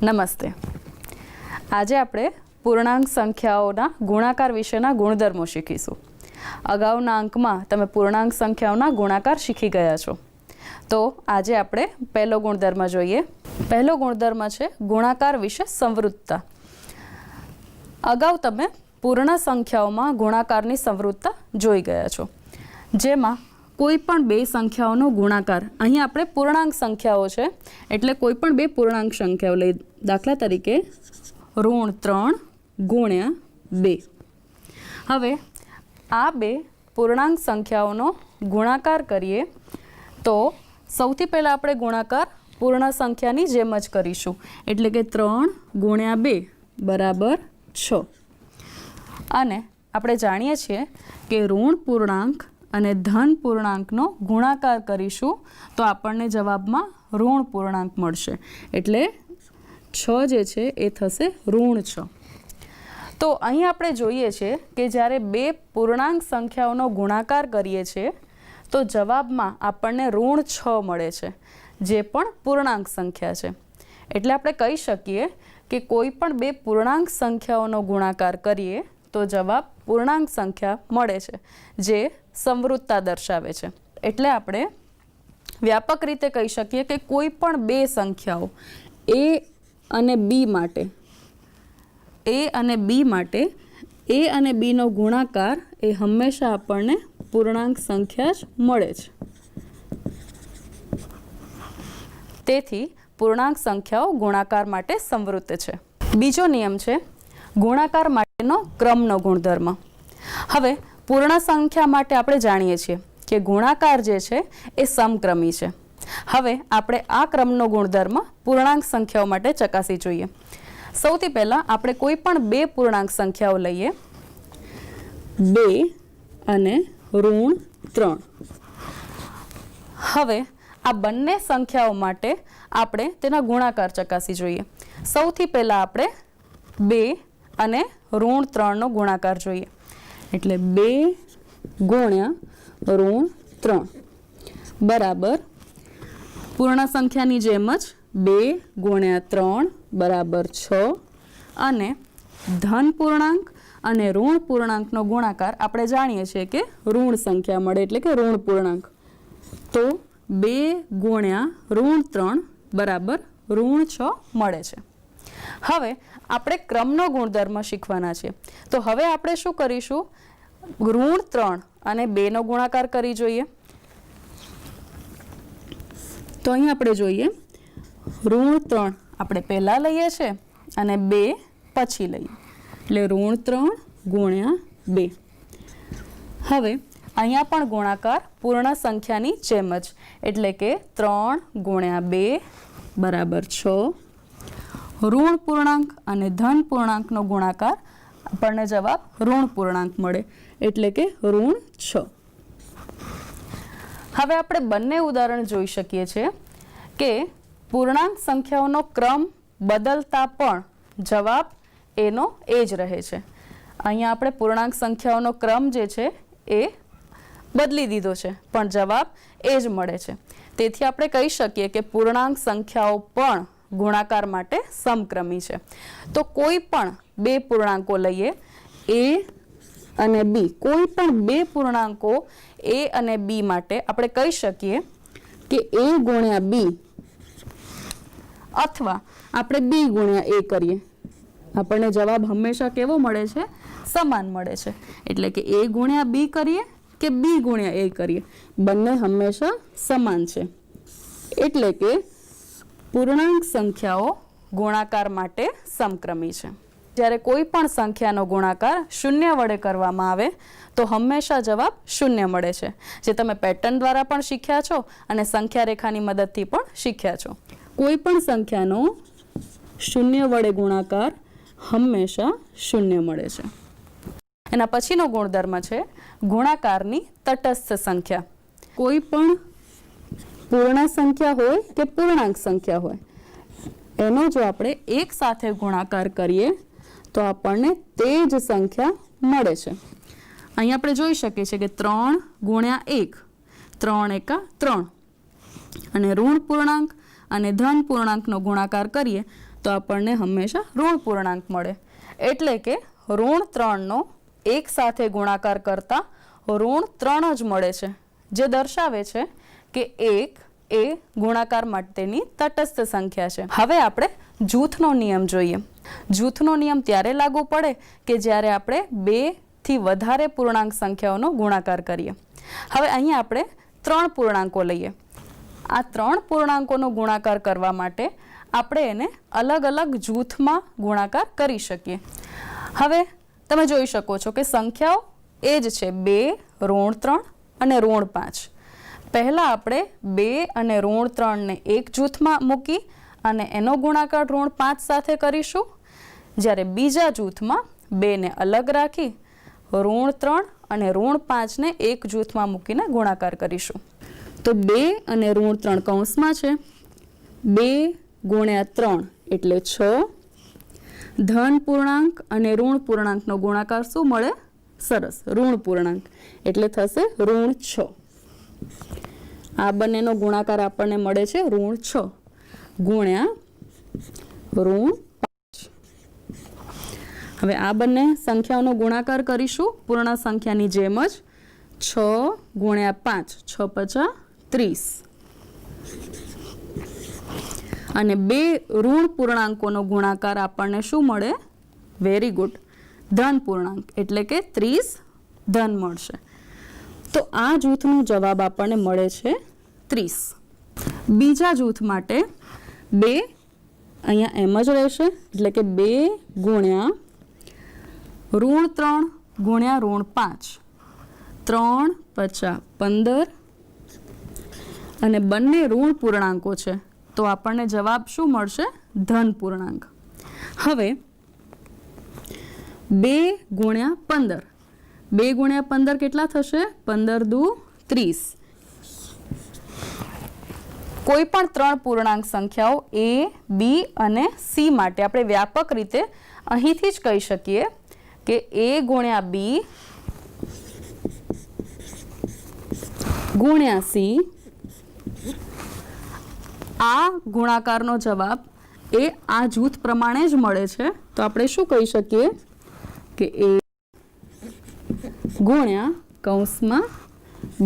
નમસ્તે। આજે આપણે પૂર્ણાંક સંખ્યાઓના ગુણાકાર વિશેના ગુણધર્મો શીખીશું। અગાઉના અંકમાં તમે પૂર્ણાંક સંખ્યાઓના ગુણાકાર શીખી ગયા છો, તો આજે આપણે પહેલો ગુણધર્મ જોઈએ। પહેલો ગુણધર્મ છે ગુણાકાર વિશે સંવૃત્તતા। અગાઉ તમે પૂર્ણ સંખ્યાઓમાં ગુણાકારની સંવૃત્તતા જોઈ ગયા છો, જેમાં કોઈ પણ બે સંખ્યાઓનો ગુણાકાર, અહીં આપણે પૂર્ણાંક સંખ્યાઓ છે એટલે કોઈ પણ બે પૂર્ણાંક સંખ્યાઓ લઈ, દાખલા તરીકે ઋણ 3 ગુણ્યા 2। હવે આ બે પૂર્ણાંક સંખ્યાઓનો ગુણાકાર કરીએ તો સૌથી પહેલાં આપણે ગુણાકાર પૂર્ણ સંખ્યાની જેમ જ કરીશું, એટલે કે 3 ગુણ્યા 2 બરાબર 6। અને આપણે જાણીએ છીએ કે ઋણ પૂર્ણાંક અને ધન પૂર્ણાંકનો ગુણાકાર કરીશું તો આપણને જવાબમાં ઋણ પૂર્ણાંક મળશે, એટલે 6 જે છે એ થશે ઋણ 6। તો અહીં આપણે જોઈએ છીએ કે જ્યારે બે પૂર્ણાંક સંખ્યાઓનો ગુણાકાર કરીએ છીએ તો જવાબમાં આપણને ઋણ 6 મળે છે, જે પણ પૂર્ણાંક સંખ્યા છે। એટલે આપણે કહી શકીએ કે કોઈ પણ બે પૂર્ણાંક સંખ્યાઓનો ગુણાકાર કરીએ તો જવાબ પૂર્ણાંક સંખ્યા મળે છે, જે સંવૃત્તતા દર્શાવે છે। એટલે આપણે વ્યાપક રીતે કહી શકીએ કે કોઈ પણ બે સંખ્યાઓ a અને b માટે a અને b નો ગુણાકાર એ હંમેશા આપણને પૂર્ણાંક સંખ્યા જ મળે છે। તેથી પૂર્ણાંક સંખ્યાઓ ગુણાકાર માટે સંવૃત્ત છે। બીજો નિયમ છે ગુણાકાર માટેનો ક્રમનો ગુણધર્મ। હવે પૂર્ણ સંખ્યા માટે આપણે જાણીએ છીએ કે ગુણાકાર જે છે એ સમક્રમી છે। હવે આપણે આ ક્રમનો ગુણધર્મ પૂર્ણાંક સંખ્યાઓ માટે ચકાસી જોઈએ। સૌથી પહેલાં આપણે કોઈ પણ બે પૂર્ણાંક સંખ્યાઓ લઈએ, 2 અને ઋણ 3। હવે આ બંને સંખ્યાઓ માટે આપણે તેના ગુણાકાર ચકાસી જોઈએ। સૌથી પહેલાં આપણે 2 અને ઋણ 3 નો ગુણાકાર જોઈએ, એટલે 2 ગુણ્યા ઋણ 3 બરાબર પૂર્ણ સંખ્યાની જેમ જ 2 ગુણ્યા 3 બરાબર 6। અને ધન પૂર્ણાંક અને ઋણ પૂર્ણાંકનો ગુણાકાર આપણે જાણીએ છીએ કે ઋણ સંખ્યા મળે, એટલે કે ઋણ પૂર્ણાંક। તો 2 ગુણ્યા ઋણ 3 બરાબર ઋણ 6 મળે છે। હવે આપણે ક્રમનો ગુણધર્મ શીખવાના છે, તો હવે આપણે શું કરીશું, ઋણ 3 અને 2 નો ગુણાકાર કરી જોઈએ। તો અહીં આપણે જોઈએ ઋણ 3 આપણે પહેલાં લઈએ છીએ અને 2 પછી લઈએ, એટલે ઋણ 3 ગુણ્યા 2। હવે અહીંયા પણ ગુણાકાર પૂર્ણ સંખ્યાની જેમ જ, એટલે કે 3 ગુણ્યા 2 બરાબર 6। ઋણ પૂર્ણાંક અને ધન પૂર્ણાંકનો ગુણાકાર આપણને જવાબ ઋણ પૂર્ણાંક મળે, એટલે કે ઋણ 6। હવે આપણે બંને ઉદાહરણ જોઈ શકીએ છીએ કે પૂર્ણાંક સંખ્યાઓનો ક્રમ બદલતા પણ જવાબ એનો એ જ રહે છે। અહીંયા આપણે પૂર્ણાંક સંખ્યાઓનો ક્રમ જે છે એ બદલી દીધો છે, પણ જવાબ એ જ મળે છે। તેથી આપણે કહી શકીએ કે પૂર્ણાંક સંખ્યાઓ પણ ગુણાકાર માટે સમક્રમી છે। તો કોઈ પણ બે પૂર્ણાંકો લઈએ, a અને b, કોઈ પણ બે પૂર્ણાંકો a અને b માટે આપણે કહી શકીએ કે a ગુણ્યા b અથવા આપણે b ગુણ્યા a કરીએ, આપણને જવાબ હંમેશા કેવો મળે છે, સમાન મળે છે। એટલે કે a ગુણ્યા b કરીએ કે b ગુણ્યા a કરીએ, બંને હંમેશા સમાન છે। એટલે કે પૂર્ણાંક સંખ્યાઓ ગુણાકાર માટે સમક્રમી છે। જ્યારે કોઈ પણ સંખ્યાનો ગુણાકાર શૂન્ય વડે કરવામાં આવે તો હંમેશા જવાબ શૂન્ય મળે છે, જે તમે પેટર્ન દ્વારા પણ શીખ્યા છો અને સંખ્યા રેખાની મદદથી પણ શીખ્યા છો। કોઈ પણ સંખ્યાનો શૂન્ય વડે ગુણાકાર હંમેશા શૂન્ય મળે છે। એના પછીનો ગુણધર્મ છે ગુણાકારની તટસ્થ સંખ્યા। કોઈ પણ પૂર્ણ સંખ્યા હોય કે પૂર્ણાંક સંખ્યા હોય, એનો જો આપણે એક સાથે ગુણાકાર કરીએ તો આપણને તે જ સંખ્યા મળે છે। અહીં આપણે જોઈ શકીએ છીએ કે 3 ગુણ્યા 1, 3 એકા 3, અને ઋણ પૂર્ણાંક અને ધન પૂર્ણાંકનો ગુણાકાર કરીએ તો આપણને હંમેશા ઋણ પૂર્ણાંક મળે. એટલે કે ઋણ 3નો એક સાથે ગુણાકાર કરતા ઋણ 3 જ મળે છે, જે દર્શાવે છે કે 1 એ ગુણાકાર માટેની તટસ્થ સંખ્યા છે. હવે આપણે જૂથનો નિયમ જોઈએ. જૂથનો નિયમ ત્યારે લાગુ પડે કે જ્યારે આપણે 2 થી વધારે પૂર્ણાંક સંખ્યાઓનો ગુણાકાર કરીએ. હવે અહીંયા આપણે 3 પૂર્ણાંકો લઈએ. આ 3 પૂર્ણાંકોનો ગુણાકાર કરવા માટે આપણે એને અલગ અલગ જૂથમાં ગુણાકાર કરી શકીએ. હવે તમે જોઈ શકો છો કે સંખ્યાઓ એ જ છે 2, ઋણ 3 અને ઋણ 5. પહેલાં આપણે 2 અને ઋણ 3ને એક જૂથમાં મૂકી અને એનો ગુણાકાર ઋણ 5 સાથે કરીશું. જ્યારે બીજા જૂથમાં 2ને અલગ રાખી ઋણ 3 અને ઋણ 5ને એક જૂથમાં મૂકીને ગુણાકાર કરીશું. તો 2 અને ઋણ 3 કૌંસમાં છે. 2 ગુણ્યા 3 એટલે 6. ધન પૂર્ણાંક અને ઋણ પૂર્ણાંકનો ગુણાકાર શું મળે? સરસ, ઋણ પૂર્ણાંક એટલે થશે ઋણ 6. આ બંનેનો ગુણાકાર આપણને મળે છે ઋણ 6 ગુણ્યા ઋણ 5. હવે આ બંને સંખ્યાઓનો ગુણાકાર કરીશું પૂર્ણ સંખ્યાની જેમ જ. 6 ગુણ્યા 5, 6 પચા 30. અને 2 ઋણ પૂર્ણાંકોનો ગુણાકાર આપણને શું મળે? વેરી ગુડ, ધન પૂર્ણાંક એટલે કે 30 ધન મળશે. તો આ જૂથનો જવાબ આપણને મળે છે 30. બીજા જૂથ માટે 2 અહીંયા એમ જ રહેશે એટલે કે 2 ગુણ્યા ઋણ 3 ગુણ્યા ઋણ 5, 3 પચા 15. અને બંને ઋણ પૂર્ણાંકો છે તો આપણને જવાબ શું મળશે? ધન પૂર્ણાંક. હવે 2 ગુણ્યા 15, 2 ગુણ્યા 15 કેટલા થશે? 15 દુ 30. કોઈ પણ 3 પૂર્ણાંક સંખ્યાઓ A, B અને C માટે આપણે વ્યાપક રીતે અહીંથી જ કહી શકીએ કે A ગુણ્યા B ગુણ્યા C, આ ગુણાકારનો જવાબ એ આ જૂથ પ્રમાણે જ મળે છે. તો આપણે શું કહી શકીએ કે A ગુણ્યા કૌંસમાં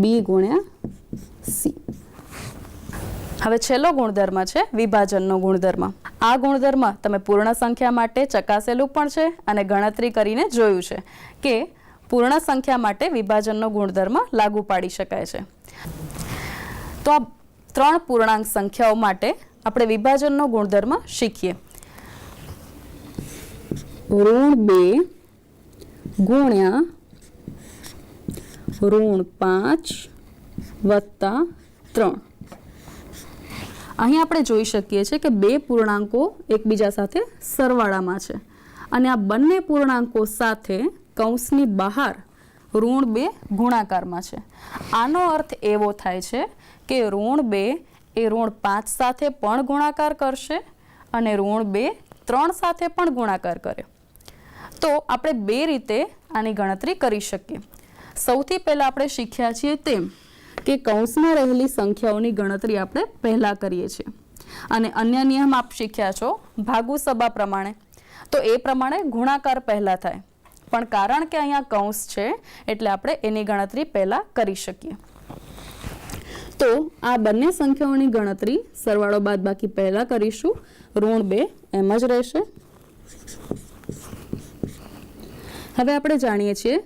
B ગુણ્યા C. હવે છેલ્લો ગુણધર્મ છે વિભાજનનો ગુણધર્મ. આ ગુણધર્મ તમે પૂર્ણ સંખ્યા માટે ચકાસેલું પણ છે અને ગણતરી કરીને જોયું છે કે પૂર્ણ સંખ્યા માટે વિભાજનનો ગુણધર્મ લાગુ પાડી શકાય છે. તો આ 3 પૂર્ણાંક સંખ્યાઓ માટે આપણે વિભાજનનો ગુણધર્મ શીખીએ. ઋણ 2 ગુણ્યા ઋણ 5 વત્તા 3. અહીં આપણે જોઈ શકીએ છીએ કે 2 પૂર્ણાંકો એકબીજા સાથે સરવાળામાં છે અને આ બંને પૂર્ણાંકો સાથે કૌંસની બહાર ઋણ 2 ગુણાકારમાં છે. આનો અર્થ એવો થાય છે કે ઋણ 2 એ ઋણ 5 સાથે પણ ગુણાકાર કરશે અને ઋણ 2 3 સાથે પણ ગુણાકાર કરે. તો આપણે 2 રીતે આની ગણતરી કરી શકીએ. સૌથી પહેલાં આપણે શીખ્યા છીએ તેમ કે કૌંસમાં રહેલી સંખ્યાઓની ગણતરી આપણે પહેલાં કરીએ છીએ અને અન્ય નિયમ આપ શીખ્યા છો ભાગુસભા પ્રમાણે. તો એ પ્રમાણે ગુણાકાર પહેલાં થાય, પણ કારણ કે અહીંયા કૌંસ છે એટલે આપણે એની ગણતરી પહેલાં કરી શકીએ. તો આ બંને સંખ્યાઓની ગણતરી સરવાળો બાદબાકી પહેલાં કરીશું. ઋણ 2 એમ જ રહેશે. હવે આપણે જાણીએ છીએ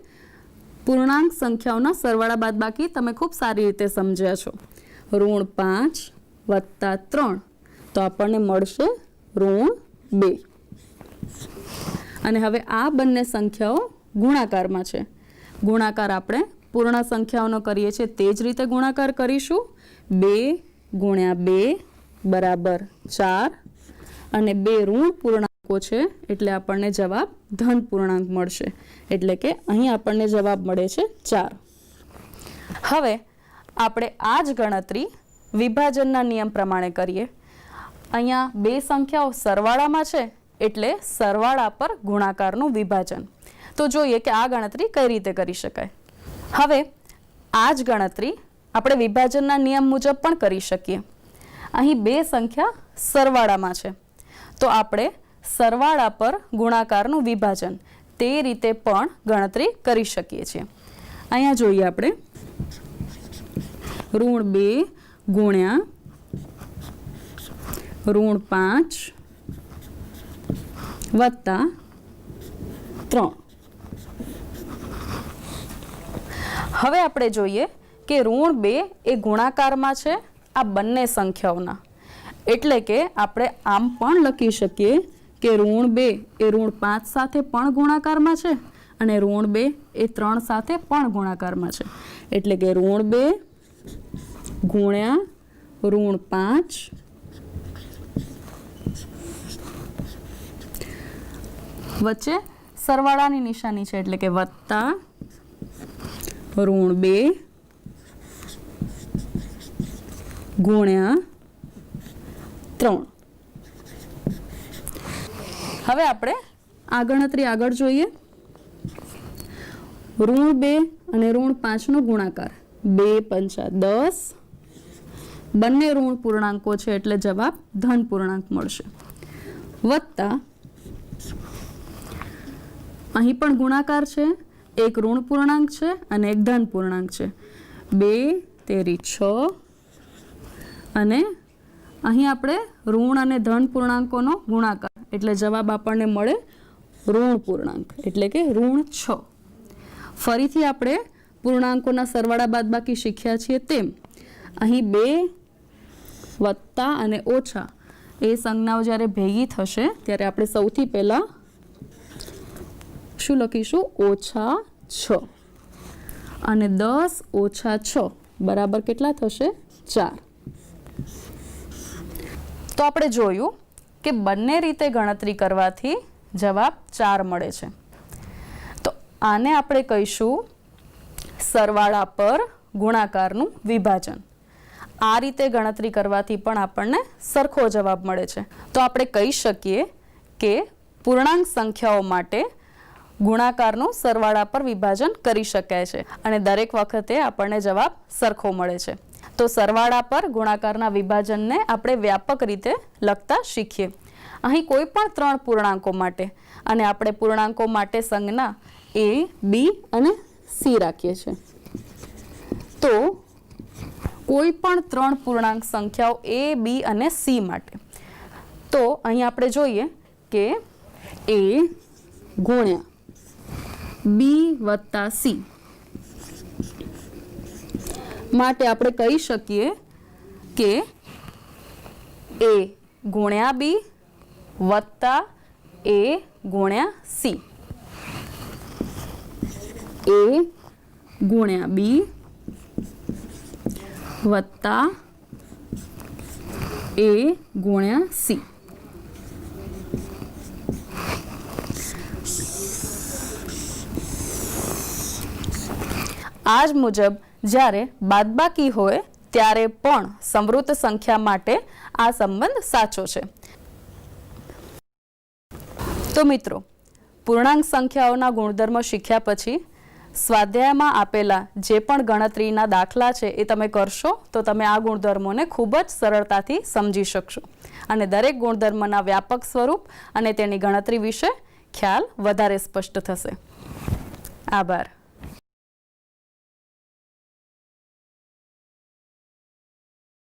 પૂર્ણાંક સંખ્યાઓના સરવાળા બાદબાકી તમે ખૂબ સારી રીતે સમજ્યા છો. ઋણ 5 વત્તા 3 તો આપણને મળશે ઋણ 2. અને હવે આ બંને સંખ્યાઓ ગુણાકારમાં છે. ગુણાકાર આપણે પૂર્ણ સંખ્યાઓનો કરીએ છીએ તે જ રીતે ગુણાકાર કરીશું. 2 ગુણ્યા 2 બરાબર 4 અને 2 ઋણ પૂર્ણાંકો છે એટલે આપણને જવાબ ધન પૂર્ણાંક મળશે. એટલે કે અહીં આપણને જવાબ મળે છે 4. હવે આપણે આ જ ગણતરી વિભાજનના નિયમ પ્રમાણે કરીએ. અહીંયા 2 સંખ્યાઓ સરવાળામાં છે એટલે સરવાળા પર ગુણાકારનું વિભાજન. તો જોઈએ કે આ ગણતરી કઈ રીતે કરી શકાય. હવે આ જ ગણતરી આપણે વિભાજનના નિયમ મુજબ પણ કરી શકીએ. અહીં 2 સંખ્યા સરવાળામાં છે તો આપણે સરવાળા પર ગુણાકારનું વિભાજન તે રીતે પણ ગણતરી કરી શકીએ છીએ. અહીંયા જોઈએ આપણે -2 ગુણ્યા -5 વત્તા 3. હવે આપણે જોઈએ કે -2 એ ગુણાકારમાં છે આ બંને સંખ્યાઓના, એટલે કે આપણે આમ પણ લખી શકીએ કે -2 એ -5 સાથે પણ ગુણાકારમાં છે અને -2 એ 3 સાથે પણ ગુણાકારમાં છે. એટલે કે -2 ગુણ્યા -5 વચ્ચે સરવાળાની નિશાની છે, એટલે કે વત્તા -2 ગુણ્યા 3. હવે આપણે આ ગણતરી આગળ જોઈએ. -2 અને -5 નો ગુણાકાર 2 પંચા 10, બંને ઋણ પૂર્ણાંકો છે એટલે જવાબ ધન પૂર્ણાંક મળશે, વત્તા અહીં પણ ગુણાકાર છે, એક ઋણ પૂર્ણાંક છે અને એક ધન પૂર્ણાંક છે. 2 તેરી 6 અને અહીં આપણે ઋણ અને ધન પૂર્ણાંકોનો ગુણાકાર એટલે જવાબ આપણને મળે ઋણ પૂર્ણાંક, એટલે કે -6. ફરીથી આપણે પૂર્ણાંકોના સરવાળા બાદબાકી શીખ્યા છીએ તેમ અહીં 2 વત્તા અને ઓછા એ સંજ્ઞાઓ જ્યારે ભેગી થશે ત્યારે આપણે સૌથી પહેલાં શું લખીશું? -6 અને 10 ઓછા 6 બરાબર કેટલા થશે? 4. તો આપણે જોયું કે બંને રીતે ગણતરી કરવાથી જવાબ 4 મળે છે. તો આને આપણે કહીશું સરવાળા પર ગુણાકારનું વિભાજન. આ રીતે ગણતરી કરવાથી પણ આપણને સરખો જવાબ મળે છે. તો આપણે કહી શકીએ કે પૂર્ણાંક સંખ્યાઓ માટે ગુણાકારનું સરવાળા પર વિભાજન કરી શકાય છે અને દરેક વખતે આપણને જવાબ સરખો મળે છે. તો સરવાળા પર ગુણાકારના વિભાજનને આપણે વ્યાપક રીતે લખતા શીખીએ. અહીં કોઈ પણ 3 પૂર્ણાંકો માટે અને આપણે પૂર્ણાંકો માટે સંજ્ઞા A, B અને C રાખીએ છીએ. તો કોઈ પણ 3 પૂર્ણાંક સંખ્યાઓ A, B અને C માટે તો અહીં આપણે જોઈએ કે A ગુણ્યા B વત્તા C માટે આપણે કહી શકીએ કે A ગુણ્યા B વત્તા A ગુણ્યા C, A ગુણ્યા B વત્તા A ગુણ્યા C. આ જ મુજબ જ્યારે બાદબાકી હોય ત્યારે પણ સમૃદ્ધ સંખ્યા માટે આ સંબંધ સાચો છે. તો મિત્રો, પૂર્ણાંક સંખ્યાઓના ગુણધર્મો શીખ્યા પછી સ્વાધ્યાયમાં આપેલા જે પણ ગણતરીના દાખલા છે એ તમે કરશો તો તમે આ ગુણધર્મોને ખૂબ જ સરળતાથી સમજી શકશો અને દરેક ગુણધર્મના વ્યાપક સ્વરૂપ અને તેની ગણતરી વિશે ખ્યાલ વધારે સ્પષ્ટ થશે. આભાર.